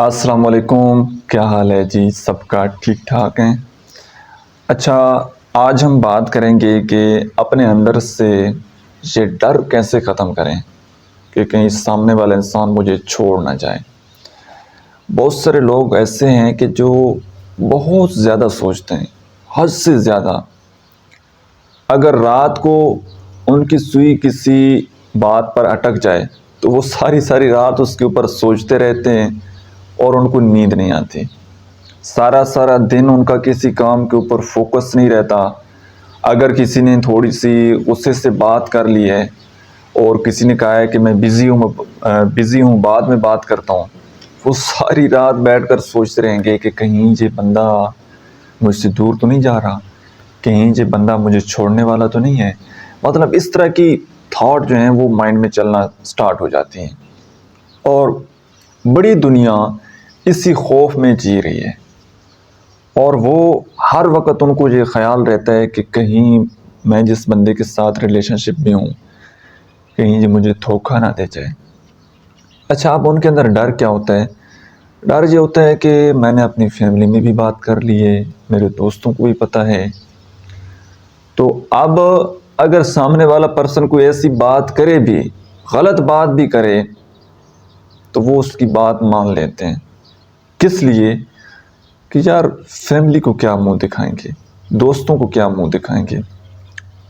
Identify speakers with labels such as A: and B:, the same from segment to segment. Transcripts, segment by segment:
A: अस्सलाम वालेकुम। क्या हाल है जी? सबका ठीक ठाक है? अच्छा, आज हम बात करेंगे कि अपने अंदर से ये डर कैसे ख़त्म करें कि कहीं सामने वाला इंसान मुझे छोड़ ना जाए। बहुत सारे लोग ऐसे हैं कि जो बहुत ज़्यादा सोचते हैं, हद से ज़्यादा। अगर रात को उनकी सुई किसी बात पर अटक जाए तो वो सारी सारी रात उसके ऊपर सोचते रहते हैं और उनको नींद नहीं आती। सारा सारा दिन उनका किसी काम के ऊपर फोकस नहीं रहता। अगर किसी ने थोड़ी सी गुस्से से बात कर ली है और किसी ने कहा है कि मैं बिज़ी हूँ बाद में बात करता हूँ, वो सारी रात बैठकर सोचते रहेंगे कि कहीं ये बंदा मुझसे दूर तो नहीं जा रहा, कहीं ये बंदा मुझे छोड़ने वाला तो नहीं है। मतलब इस तरह की थॉट जो हैं वो माइंड में चलना स्टार्ट हो जाती हैं और बड़ी दुनिया इसी खौफ में जी रही है। और वो हर वक्त उनको ये ख्याल रहता है कि कहीं मैं जिस बंदे के साथ रिलेशनशिप में हूँ, कहीं ये मुझे धोखा ना दे जाए। अच्छा, अब उनके अंदर डर क्या होता है? डर ये होता है कि मैंने अपनी फैमिली में भी बात कर ली है, मेरे दोस्तों को भी पता है। तो अब अगर सामने वाला पर्सन कोई ऐसी बात करे भी, गलत बात भी करे, तो वो उसकी बात मान लेते हैं। किस लिए? कि यार फैमिली को क्या मुंह दिखाएंगे, दोस्तों को क्या मुंह दिखाएंगे।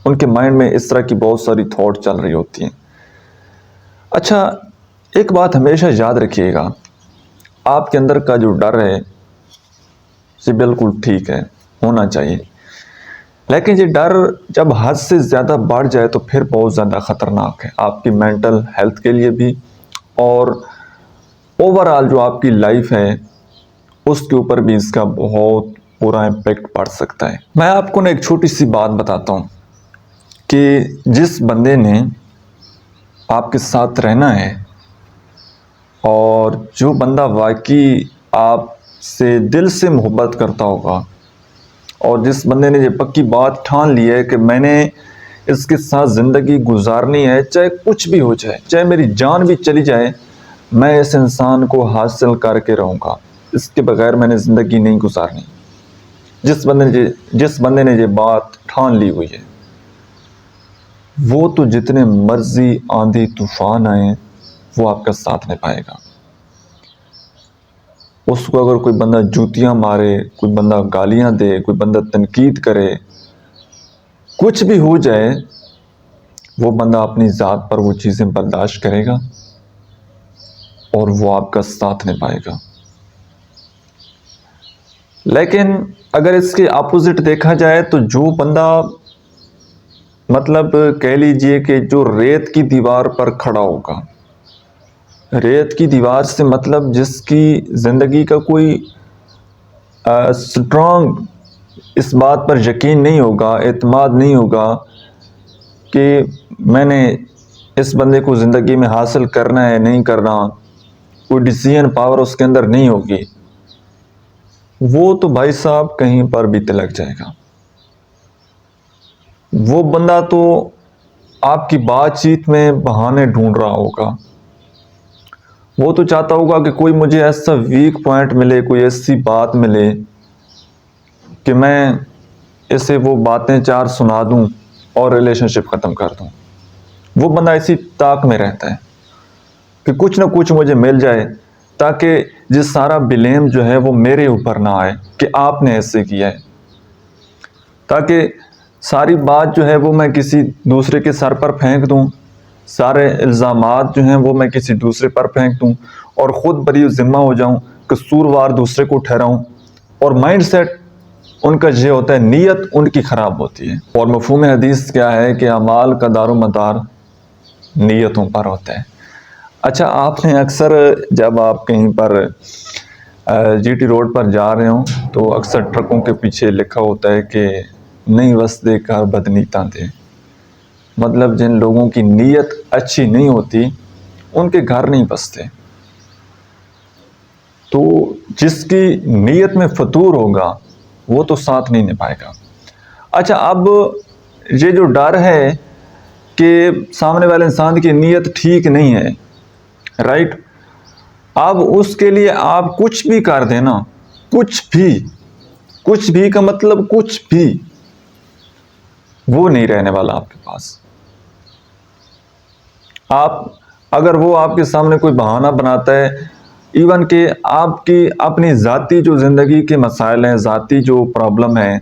A: उनके माइंड में इस तरह की बहुत सारी थॉट चल रही होती हैं। अच्छा, एक बात हमेशा याद रखिएगा, आपके अंदर का जो डर है ये बिल्कुल ठीक है, होना चाहिए। लेकिन ये डर जब हद से ज़्यादा बढ़ जाए तो फिर बहुत ज़्यादा ख़तरनाक है, आपकी मेंटल हेल्थ के लिए भी और ओवरऑल जो आपकी लाइफ है उसके ऊपर भी इसका बहुत बुरा इम्पेक्ट पड़ सकता है। मैं आपको ना एक छोटी सी बात बताता हूँ कि जिस बंदे ने आपके साथ रहना है और जो बंदा वाकई आपसे दिल से मोहब्बत करता होगा और जिस बंदे ने ये पक्की बात ठान ली है कि मैंने इसके साथ ज़िंदगी गुजारनी है, चाहे कुछ भी हो जाए, चाहे मेरी जान भी चली जाए, मैं इस इंसान को हासिल करके रहूँगा, इसके बगैर मैंने ज़िंदगी नहीं गुजारनी। जिस बंदे ने ये बात ठान ली हुई है, वो तो जितने मर्जी आंधी तूफान आए वो आपका साथ निभाएगा। उसको अगर कोई बंदा जूतियां मारे, कोई बंदा गालियां दे, कोई बंदा तनकीद करे, कुछ भी हो जाए, वो बंदा अपनी ज़ात पर वो चीज़ें बर्दाश्त करेगा और वो आपका साथ निभाएगा। लेकिन अगर इसके अपोजिट देखा जाए तो जो बंदा मतलब कह लीजिए कि जो रेत की दीवार पर खड़ा होगा, रेत की दीवार से मतलब जिसकी ज़िंदगी का कोई स्ट्रांग इस बात पर यकीन नहीं होगा, एतमाद नहीं होगा कि मैंने इस बंदे को ज़िंदगी में हासिल करना है नहीं करना, कोई डिसीजन पावर उसके अंदर नहीं होगी, वो तो भाई साहब कहीं पर भी तिलक जाएगा। वो बंदा तो आपकी बातचीत में बहाने ढूंढ रहा होगा। वो तो चाहता होगा कि कोई मुझे ऐसा वीक पॉइंट मिले, कोई ऐसी बात मिले कि मैं इसे वो बातें चार सुना दूं और रिलेशनशिप ख़त्म कर दूं। वो बंदा इसी ताक में रहता है कि कुछ ना कुछ मुझे मिल जाए ताकि ये सारा ब्लेम जो है वो मेरे ऊपर ना आए कि आपने ऐसे किया है, ताकि सारी बात जो है वो मैं किसी दूसरे के सर पर फेंक दूं, सारे इल्ज़ामात जो हैं वो मैं किसी दूसरे पर फेंक दूं और ख़ुद बरी ज़िम्मा हो जाऊं, कसूरवार दूसरे को ठहराऊं। और माइंड सेट उनका ये होता है, नीयत उनकी ख़राब होती है। और मफ़हूम हदीस क्या है कि अमाल का दारोमदार नीयतों पर होता है। अच्छा, आपने अक्सर जब आप कहीं पर जीटी रोड पर जा रहे हो तो अक्सर ट्रकों के पीछे लिखा होता है कि नहीं वस्दे का बदनीता दे। मतलब जिन लोगों की नीयत अच्छी नहीं होती उनके घर नहीं बसते। तो जिसकी नीयत में फतूर होगा वो तो साथ नहीं निभाएगा। अच्छा, अब ये जो डर है कि सामने वाले इंसान की नीयत ठीक नहीं है, राइट, अब उसके लिए आप कुछ भी कर देना, कुछ भी का मतलब कुछ भी, वो नहीं रहने वाला आपके पास। आप अगर वो आपके सामने कोई बहाना बनाता है, इवन कि आपकी अपनी ज़ाती जो ज़िंदगी के मसाइल हैं, ज़ाती जो प्रॉब्लम है,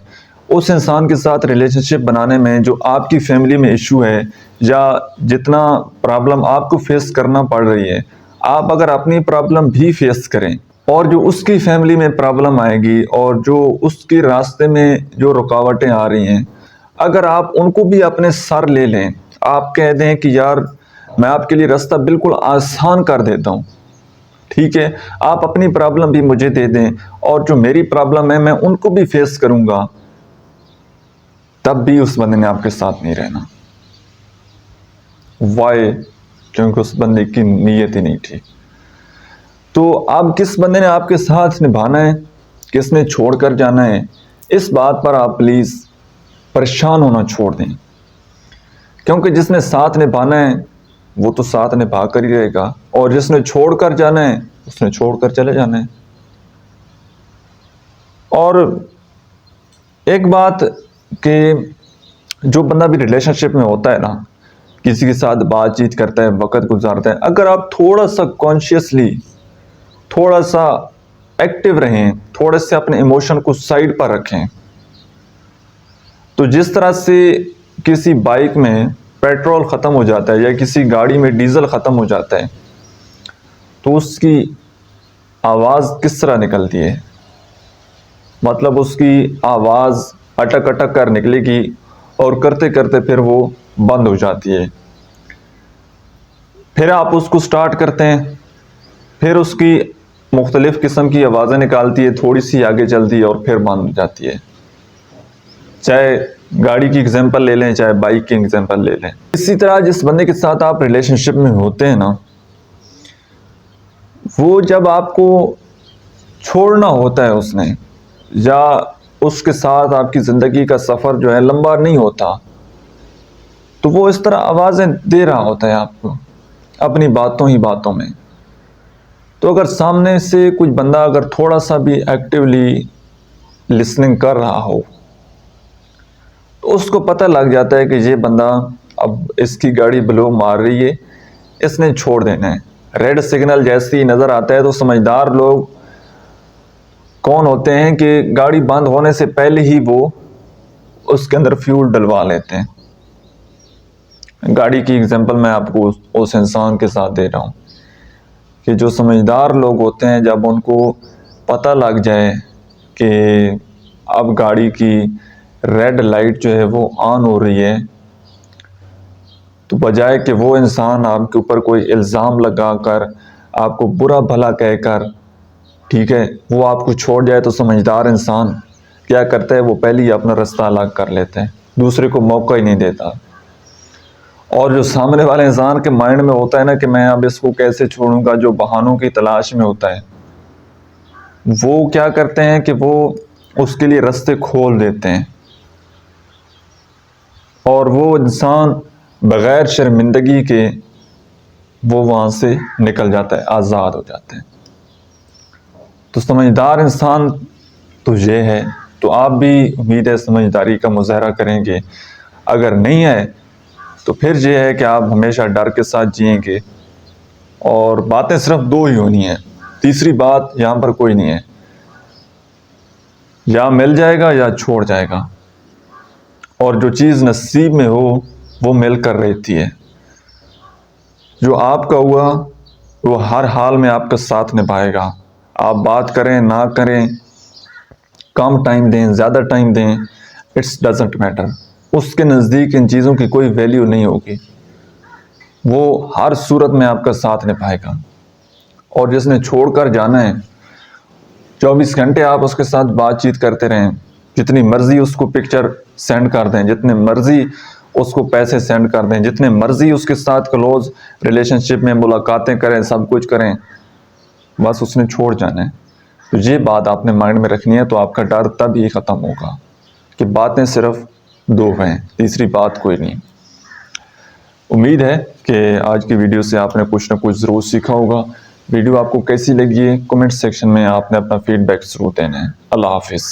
A: उस इंसान के साथ रिलेशनशिप बनाने में जो आपकी फैमिली में इशू है या जितना प्रॉब्लम आपको फेस करना पड़ रही है, आप अगर अपनी प्रॉब्लम भी फेस करें और जो उसकी फैमिली में प्रॉब्लम आएगी और जो उसके रास्ते में जो रुकावटें आ रही हैं, अगर आप उनको भी अपने सर ले लें, आप कह दें कि यार मैं आपके लिए रास्ता बिल्कुल आसान कर देता हूँ, ठीक है, आप अपनी प्रॉब्लम भी मुझे दे दें और जो मेरी प्रॉब्लम है मैं उनको भी फेस करूंगा, तब भी उस बंदे ने आपके साथ नहीं रहना। वाई? क्योंकि उस बंदे की नीयत ही नहीं थी। तो अब किस बंदे ने आपके साथ निभाना है, किसने छोड़कर जाना है, इस बात पर आप प्लीज परेशान होना छोड़ दें, क्योंकि जिसने साथ निभाना है वो तो साथ निभा कर ही रहेगा, और जिसने छोड़कर जाना है उसने छोड़कर चले जाना है। और एक बात कि जो बंदा भी रिलेशनशिप में होता है ना, किसी के साथ बातचीत करता है, वक्त गुजारता है, अगर आप थोड़ा सा कॉन्शियसली, थोड़ा सा एक्टिव रहें, थोड़े से अपने इमोशन को साइड पर रखें, तो जिस तरह से किसी बाइक में पेट्रोल ख़त्म हो जाता है या किसी गाड़ी में डीजल ख़त्म हो जाता है, तो उसकी आवाज़ किस तरह निकलती है, मतलब उसकी आवाज़ अटक अटक कर निकलेगी और करते करते फिर वो बंद हो जाती है। फिर आप उसको स्टार्ट करते हैं, फिर उसकी मुख्तलिफ़ किस्म की आवाज़ें निकालती है, थोड़ी सी आगे चलती है और फिर बंद हो जाती है। चाहे गाड़ी की एग्जांपल ले लें, चाहे बाइक की एग्जांपल ले लें। इसी तरह जिस बंदे के साथ आप रिलेशनशिप में होते हैं ना, वो जब आपको छोड़ना होता है उसने, या उसके साथ आपकी ज़िंदगी का सफ़र जो है लंबा नहीं होता, तो वो इस तरह आवाज़ें दे रहा होता है आपको अपनी बातों ही बातों में। तो अगर सामने से कुछ बंदा अगर थोड़ा सा भी एक्टिवली लिसनिंग कर रहा हो, तो उसको पता लग जाता है कि ये बंदा अब इसकी गाड़ी ब्लो मार रही है, इसने छोड़ देना है। रेड सिग्नल जैसे ही नज़र आता है तो समझदार लोग कौन होते हैं कि गाड़ी बंद होने से पहले ही वो उसके अंदर फ्यूल डलवा लेते हैं। गाड़ी की एग्जांपल मैं आपको उस इंसान के साथ दे रहा हूँ कि जो समझदार लोग होते हैं, जब उनको पता लग जाए कि अब गाड़ी की रेड लाइट जो है वो ऑन हो रही है, तो बजाय कि वो इंसान आपके ऊपर कोई इल्ज़ाम लगाकर, आपको बुरा भला कहकर, ठीक है, वो आपको छोड़ जाए, तो समझदार इंसान क्या करता है, वो पहले ही अपना रास्ता अलग कर लेता है, दूसरे को मौका ही नहीं देता। और जो सामने वाले इंसान के माइंड में होता है ना कि मैं अब इसको कैसे छोड़ूंगा, जो बहानों की तलाश में होता है, वो क्या करते हैं कि वो उसके लिए रास्ते खोल देते हैं और वो इंसान बग़ैर शर्मिंदगी के वो वहाँ से निकल जाता है, आज़ाद हो जाते हैं। तो समझदार इंसान तो ये है, तो आप भी उम्मीद है समझदारी का मुजाहरा करेंगे। अगर नहीं है तो फिर ये है कि आप हमेशा डर के साथ जिएंगे और बातें सिर्फ दो ही होनी है, तीसरी बात यहाँ पर कोई नहीं है, या मिल जाएगा या छोड़ जाएगा, और जो चीज़ नसीब में हो वो मिल कर रहती है। जो आपका हुआ वो हर हाल में आपका साथ निभाएगा। आप बात करें ना करें, कम टाइम दें ज़्यादा टाइम दें, इट्स डजेंट मैटर, उसके नज़दीक इन चीज़ों की कोई वैल्यू नहीं होगी, वो हर सूरत में आपका साथ निभाएगा। और जिसने छोड़कर जाना है, 24 घंटे आप उसके साथ बातचीत करते रहें, जितनी मर्जी उसको पिक्चर सेंड कर दें, जितने मर्जी उसको पैसे सेंड कर दें, जितने मर्जी उसके साथ क्लोज रिलेशनशिप में मुलाकातें करें, सब कुछ करें, बस उसने छोड़ जाना है। तो ये बात आपने माइंड में रखनी है, तो आपका डर तब ही ख़त्म होगा कि बातें सिर्फ दो हैं, तीसरी बात कोई नहीं। उम्मीद है कि आज की वीडियो से आपने कुछ ना कुछ ज़रूर सीखा होगा। वीडियो आपको कैसी लगी है कमेंट सेक्शन में आपने अपना फीडबैक ज़रूर देना है। अल्लाह हाफिज़।